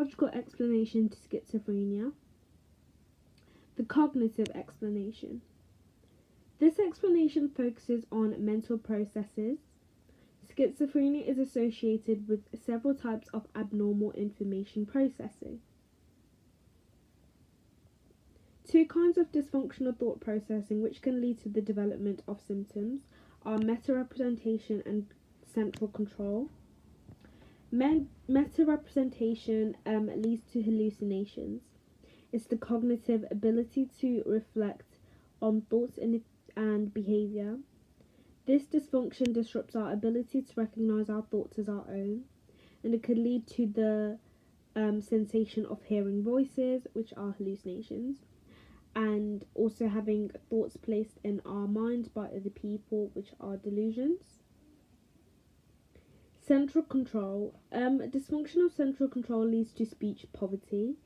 psychological explanation to schizophrenia. The cognitive explanation. This explanation focuses on mental processes. Schizophrenia is associated with several types of abnormal information processing. Two kinds of dysfunctional thought processing which can lead to the development of symptoms are meta-representation and central control. Meta-representation leads to hallucinations. It's the cognitive ability to reflect on thoughts and behaviour. This dysfunction disrupts our ability to recognise our thoughts as our own, and it could lead to the sensation of hearing voices, which are hallucinations, and also having thoughts placed in our mind by other people, which are delusions. Central control. Dysfunction of central control leads to speech poverty.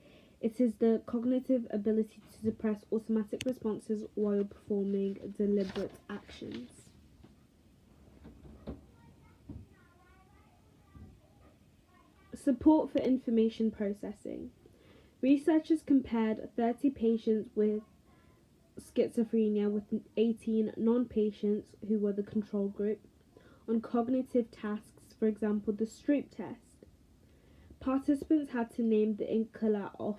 It is the cognitive ability to suppress automatic responses while performing deliberate actions. Support for information processing. Researchers compared 30 patients with schizophrenia with 18 non-patients who were the control group on cognitive tasks, for example, the Stroop test. Participants had to name the ink colour of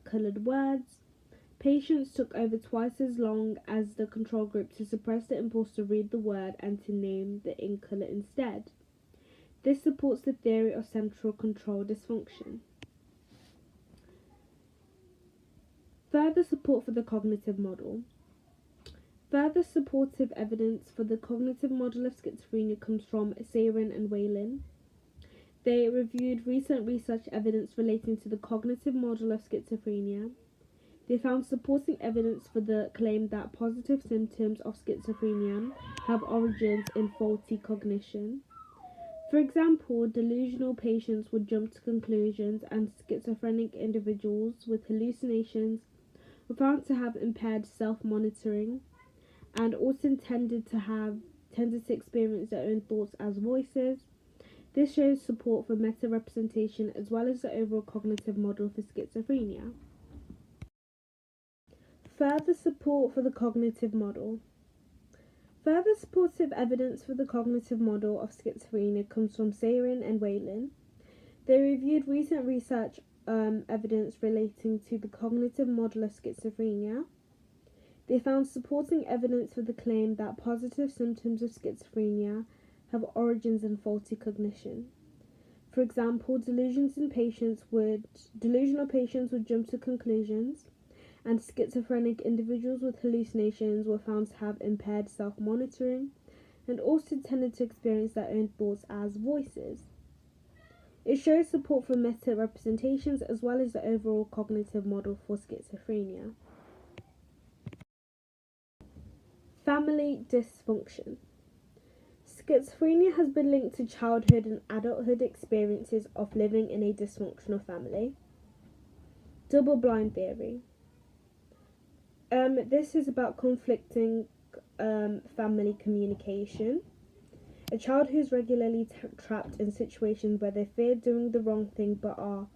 coloured words. Patients took over twice as long as the control group to suppress the impulse to read the word and to name the ink colour instead. This supports the theory of central control dysfunction. Further support for the cognitive model. Further supportive evidence for the cognitive model of schizophrenia comes from Sarin and Whalen. They reviewed recent research evidence relating to the cognitive model of schizophrenia. They found supporting evidence for the claim that positive symptoms of schizophrenia have origins in faulty cognition. For example, delusional patients would jump to conclusions, and schizophrenic individuals with hallucinations were found to have impaired self-monitoring and also tended to experience their own thoughts as voices. This shows support for meta-representation as well as the overall cognitive model for schizophrenia. Further support for the cognitive model. Further supportive evidence for the cognitive model of schizophrenia comes from Sarin and Whalen. They reviewed recent research evidence relating to the cognitive model of schizophrenia. They found supporting evidence for the claim that positive symptoms of schizophrenia have origins in faulty cognition. For example, delusional patients would jump to conclusions, and schizophrenic individuals with hallucinations were found to have impaired self-monitoring and also tended to experience their own thoughts as voices. It shows support for meta-representations as well as the overall cognitive model for schizophrenia. Family dysfunction. Schizophrenia has been linked to childhood and adulthood experiences of living in a dysfunctional family. Double-blind theory. This is about conflicting family communication. A child who's regularly trapped in situations where they fear doing the wrong thing but are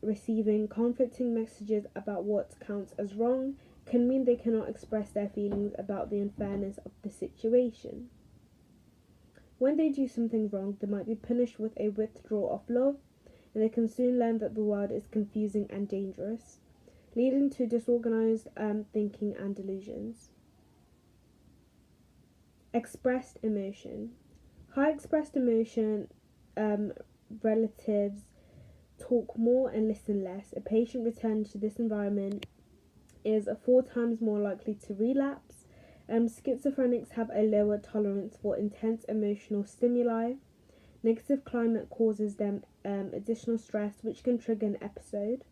receiving conflicting messages about what counts as wrong can mean they cannot express their feelings about the unfairness of the situation. When they do something wrong, they might be punished with a withdrawal of love, and they can soon learn that the world is confusing and dangerous, leading to disorganized thinking and delusions. Expressed emotion. High expressed emotion relatives talk more and listen less. A patient returned to this environment is 4 times more likely to relapse. Schizophrenics have a lower tolerance for intense emotional stimuli. Negative climate causes them additional stress, which can trigger an episode.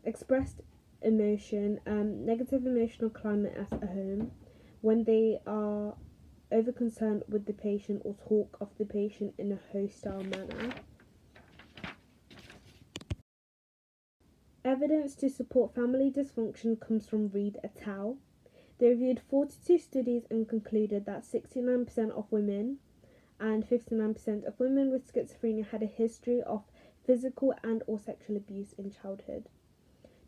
Expressed emotion, negative emotional climate at home, when they are over-concerned with the patient or talk of the patient in a hostile manner. Evidence to support family dysfunction comes from Reed et al. They reviewed 42 studies and concluded that 69% of women and 59% of women with schizophrenia had a history of physical and or sexual abuse in childhood.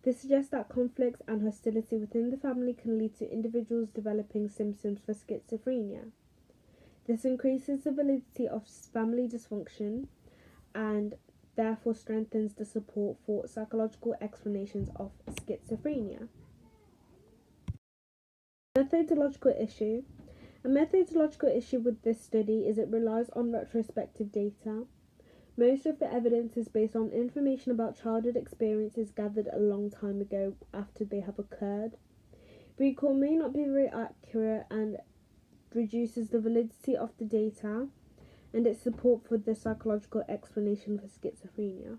This suggests that conflicts and hostility within the family can lead to individuals developing symptoms for schizophrenia. This increases the validity of family dysfunction and therefore strengthens the support for psychological explanations of schizophrenia. Methodological issue. A methodological issue with this study is it relies on retrospective data. Most of the evidence is based on information about childhood experiences gathered a long time ago after they have occurred. Recall may not be very accurate and reduces the validity of the data and its support for the psychological explanation for schizophrenia.